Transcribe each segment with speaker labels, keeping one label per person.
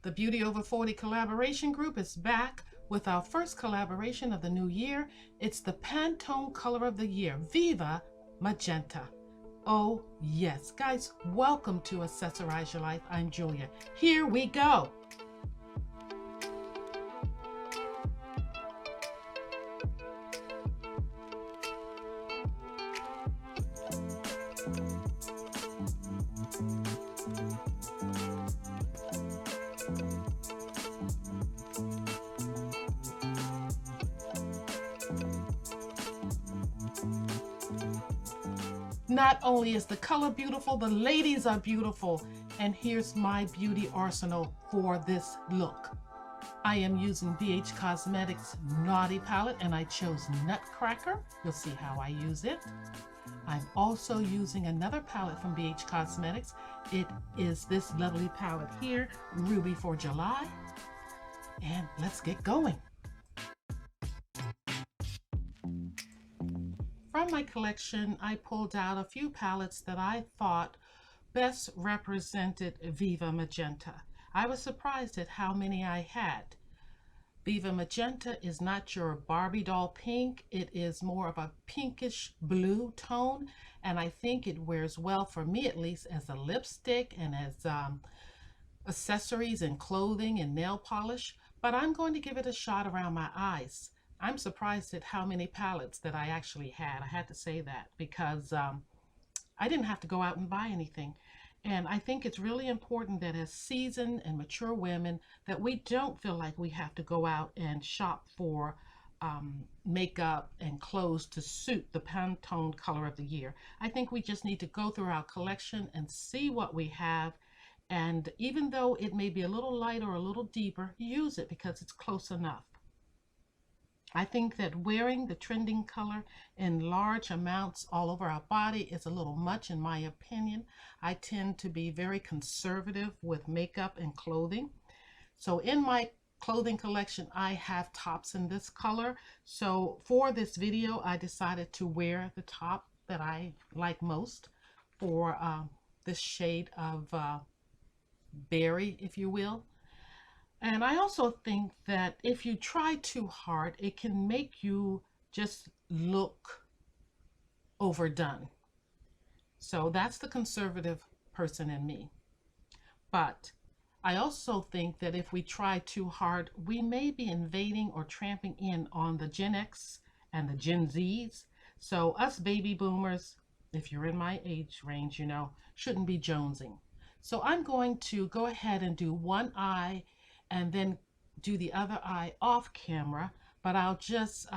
Speaker 1: The Beauty Over 40 collaboration group is back with our first collaboration of the new year. It's the Pantone color of the year, Viva Magenta. Oh yes, guys, welcome to Accessorize Your Life. I'm Julia. Here we go. Not only is the color beautiful, the ladies are beautiful. And here's my beauty arsenal for this look. I am using BH Cosmetics Naughty Palette and I chose Nutcracker. You'll see how I use it. I'm also using another palette from BH Cosmetics. It is this lovely palette here, Ruby for July. And let's get going. From my collection, I pulled out a few palettes that I thought best represented Viva Magenta. I was surprised at how many I had. Viva Magenta is not your Barbie doll pink. It is more of a pinkish blue tone, and I think it wears well, for me at least, as a lipstick and as accessories and clothing and nail polish, but I'm going to give it a shot around my eyes. I'm surprised at how many palettes that I actually had. I had to say that because I didn't have to go out and buy anything. And I think it's really important that as seasoned and mature women that we don't feel like we have to go out and shop for makeup and clothes to suit the Pantone color of the year. I think we just need to go through our collection and see what we have. And even though it may be a little light or a little deeper, use it because it's close enough. I think that wearing the trending color in large amounts all over our body is a little much in my opinion. I tend to be very conservative with makeup and clothing. So in my clothing collection, I have tops in this color. So for this video, I decided to wear the top that I like most for this shade of berry, if you will. And I also think that if you try too hard, it can make you just look overdone. So that's the conservative person in me. But I also think that if we try too hard, we may be invading or tramping in on the Gen X and the Gen Zs. So us baby boomers, if you're in my age range, you know, shouldn't be jonesing. So I'm going to go ahead and do one eye and then do the other eye off camera, but I'll just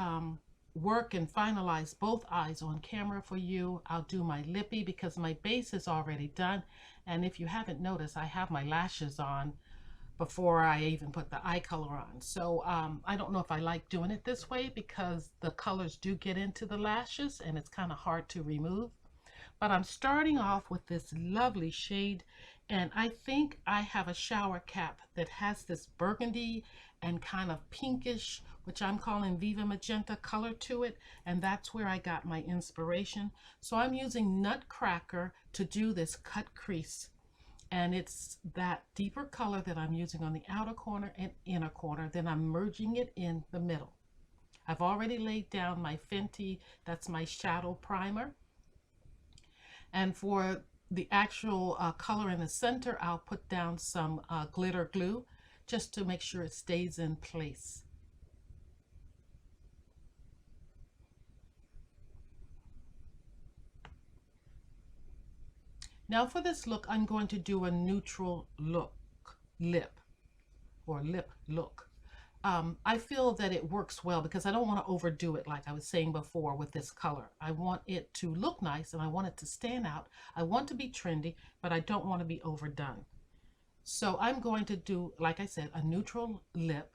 Speaker 1: work and finalize both eyes on camera for you. I'll do my lippy because my base is already done, and if you haven't noticed, I have my lashes on before I even put the eye color on. So I don't know if I like doing it this way because the colors do get into the lashes and it's kind of hard to remove. But I'm starting off with this lovely shade, and I think I have a shower cap that has this burgundy and kind of pinkish, which I'm calling Viva Magenta color to it, and that's where I got my inspiration. So I'm using Nutcracker to do this cut crease, and it's that deeper color that I'm using on the outer corner and inner corner, then I'm merging it in the middle. I've already laid down my Fenty, that's my shadow primer. And for the actual color in the center, I'll put down some glitter glue just to make sure it stays in place. Now for this look, I'm going to do a neutral look, lip look. I feel that it works well because I don't want to overdo it like I was saying before with this color. I want it to look nice and I want it to stand out. I want to be trendy, but I don't want to be overdone. So I'm going to do, like I said, a neutral lip,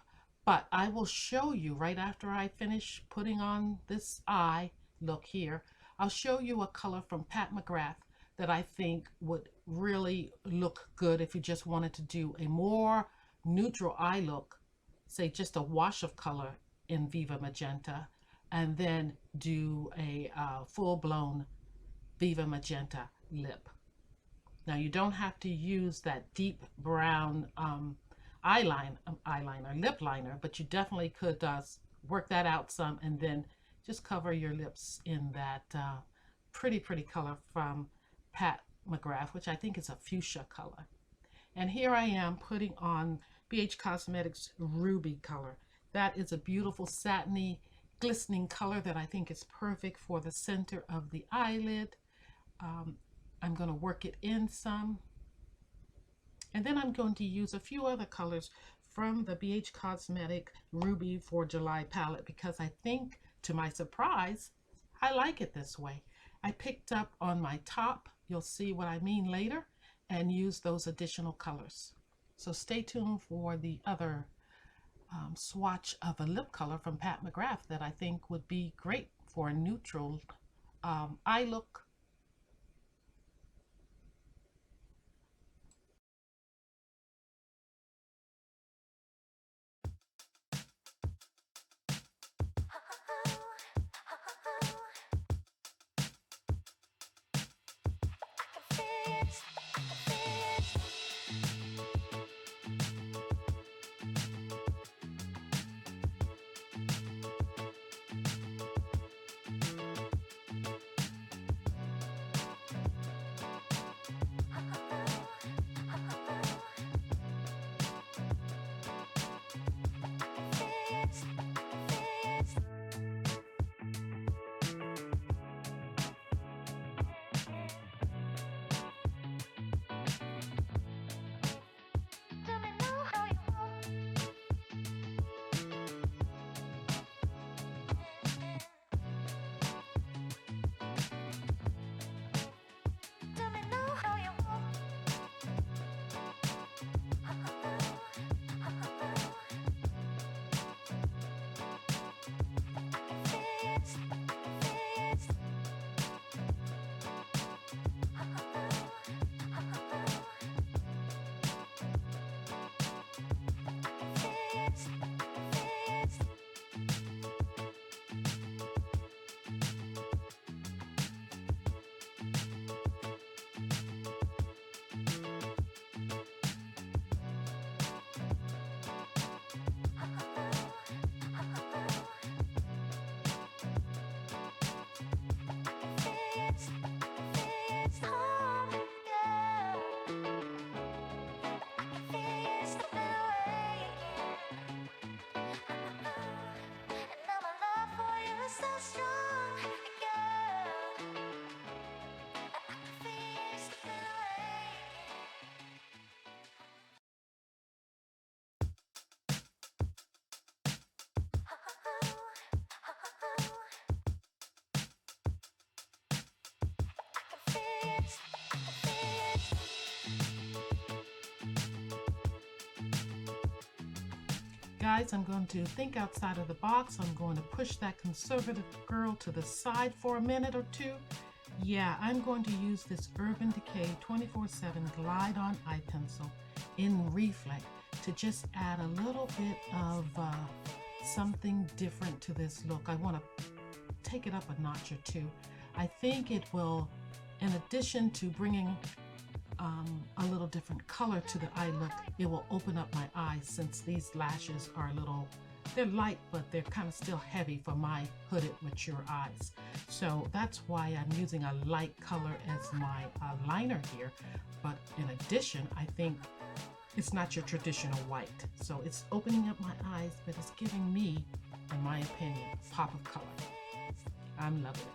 Speaker 1: but I will show you right after I finish putting on this eye look here. I'll show you a color from Pat McGrath that I think would really look good if you just wanted to do a more neutral eye look, say just a wash of color in Viva Magenta, and then do a full-blown Viva Magenta lip. Now you don't have to use that deep brown eyeliner, lip liner, but you definitely could work that out some and then just cover your lips in that pretty color from Pat McGrath, which I think is a fuchsia color. And here I am putting on BH Cosmetics Ruby color. That is a beautiful satiny, glistening color that I think is perfect for the center of the eyelid. I'm going to work it in some. And then I'm going to use a few other colors from the BH Cosmetic Ruby for July palette because I think, to my surprise, I like it this way. I picked up on my top, you'll see what I mean later, and use those additional colors. So stay tuned for the other swatch of a lip color from Pat McGrath that I think would be great for a neutral eye look. Guys, I'm going to think outside of the box. I'm going to push that conservative girl to the side for a minute or two. Yeah, I'm going to use this Urban Decay 24/7 Glide On Eye Pencil in Reflect to just add a little bit of something different to this look. I want to take it up a notch or two. I think it will, in addition to bringing a little different color to the eye look, it will open up my eyes since these lashes are they're light, but they're kind of still heavy for my hooded, mature eyes. So that's why I'm using a light color as my liner here. But in addition, I think it's not your traditional white. So it's opening up my eyes, but it's giving me, in my opinion, a pop of color. I'm loving it.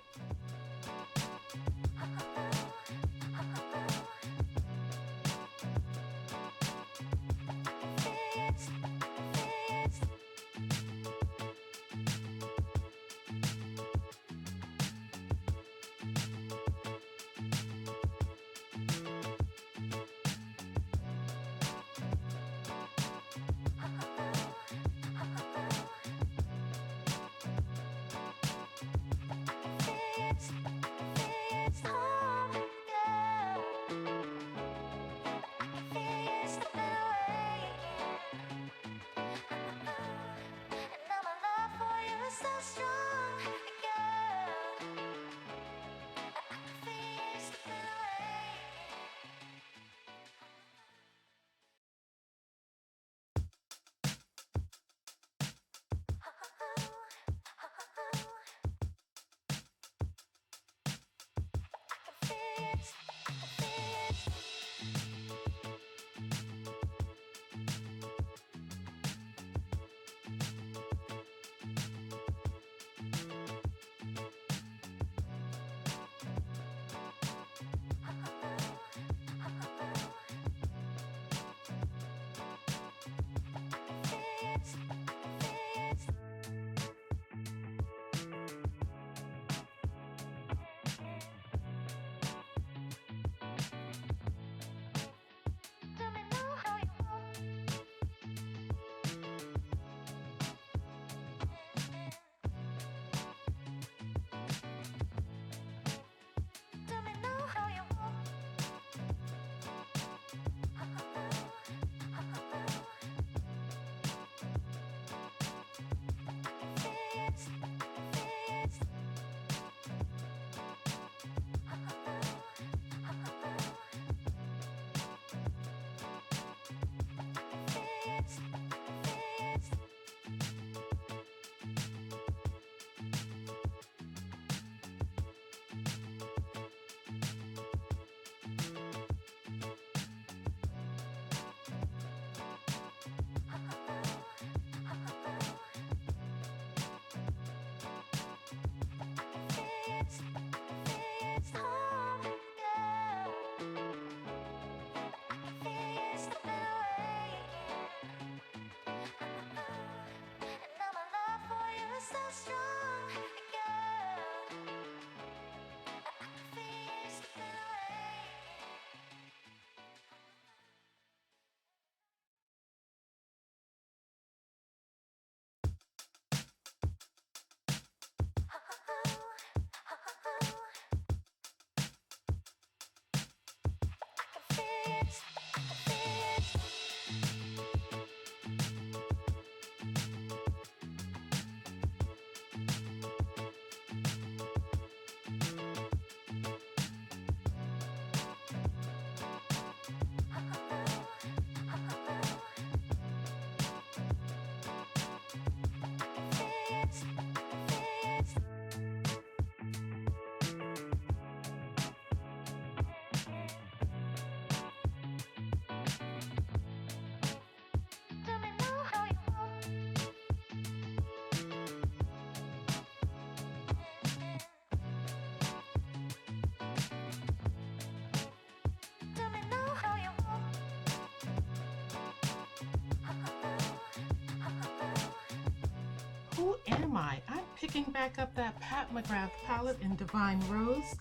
Speaker 1: my, I'm picking back up that Pat McGrath palette in Divine Rose,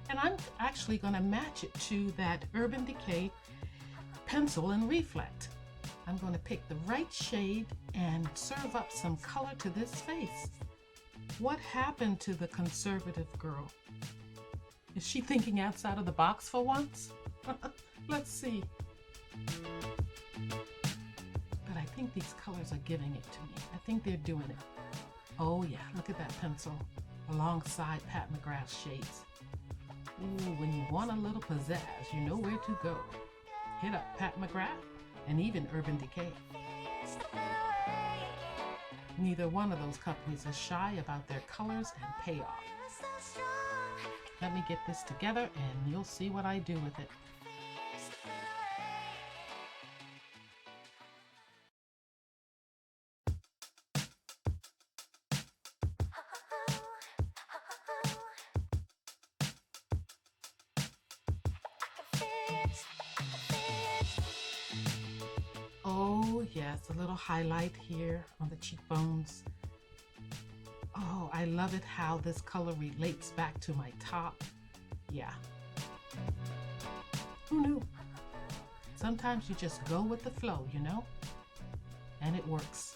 Speaker 1: and I'm actually going to match it to that Urban Decay pencil and reflect. I'm going to pick the right shade and serve up some color to this face. What happened to the conservative girl? Is she thinking outside of the box for once? Let's see. But I think these colors are giving it to me. I think they're doing it. Oh yeah, look at that pencil alongside Pat McGrath's shades. Ooh, when you want a little pizzazz, you know where to go. Hit up Pat McGrath and even Urban Decay. Neither one of those companies is shy about their colors and payoff. Let me get this together and you'll see what I do with it. Oh yes, a little highlight here on the cheekbones. Oh, I love it how this color relates back to my top. Yeah. Who knew? Sometimes you just go with the flow, you know? And it works.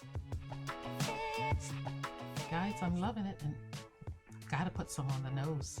Speaker 1: Guys, I'm loving it, and I've got to put some on the nose.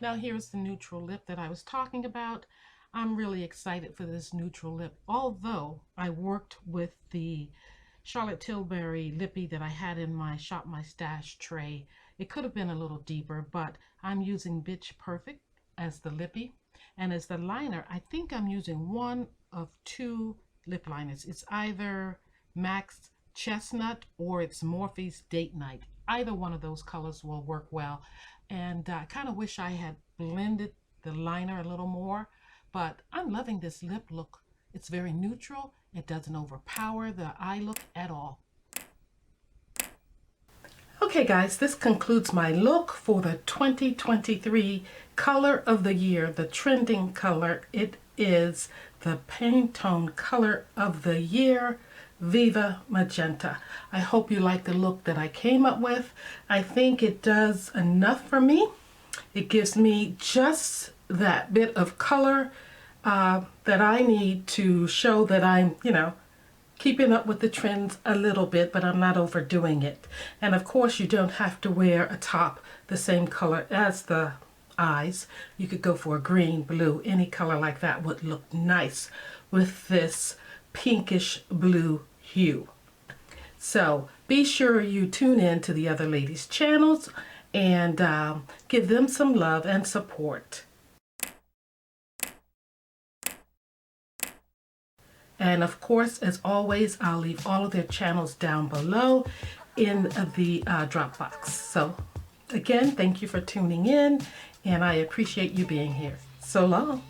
Speaker 1: Now here's the neutral lip that I was talking about. I'm really excited for this neutral lip. Although I worked with the Charlotte Tilbury lippy that I had in my Shop My Stash tray, it could have been a little deeper, but I'm using Bitch Perfect as the lippy. And as the liner, I think I'm using one of two lip liners. It's either Max Chestnut or it's Morphe's Date Night. Either one of those colors will work well. And I kind of wish I had blended the liner a little more, but I'm loving this lip look. It's very neutral. It doesn't overpower the eye look at all. Okay guys, this concludes my look for the 2023 color of the year, the trending color. It is the Pantone color of the year, Viva Magenta. I hope you like the look that I came up with. I think it does enough for me. It gives me just that bit of color that I need to show that I'm, keeping up with the trends a little bit, but I'm not overdoing it. And of course, you don't have to wear a top the same color as the eyes. You could go for a green, blue, any color like that would look nice with this pinkish blue hue. So be sure you tune in to the other ladies' channels and give them some love and support. And of course, as always, I'll leave all of their channels down below in the Dropbox. So again, thank you for tuning in, and I appreciate you being here. So long.